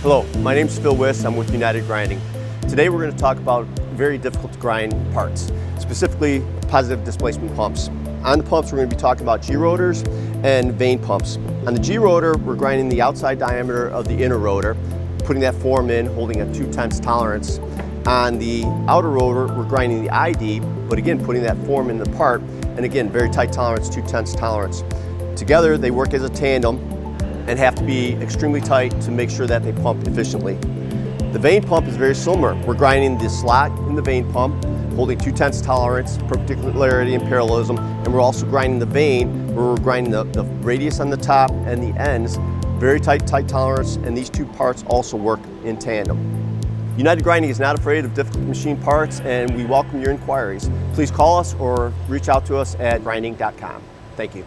Hello, my name is Phil Wiss. I'm with United Grinding. Today we're going to talk about very difficult to grind parts, specifically positive displacement pumps. On the pumps, we're going to be talking about G-rotors and vane pumps. On the G-rotor, we're grinding the outside diameter of the inner rotor, putting that form in, holding a 2/10 tolerance. On the outer rotor, we're grinding the ID, but again, putting that form in the part, and again, very tight tolerance, 2/10 tolerance. Together, they work as a tandem and have to be extremely tight to make sure that they pump efficiently. The vane pump is very similar. We're grinding the slot in the vane pump, holding 2/10 tolerance, perpendicularity and parallelism, and we're also grinding the vane, where we're grinding the radius on the top and the ends, very tight tolerance, and these two parts also work in tandem. United Grinding is not afraid of difficult machine parts, and we welcome your inquiries. Please call us or reach out to us at grinding.com. Thank you.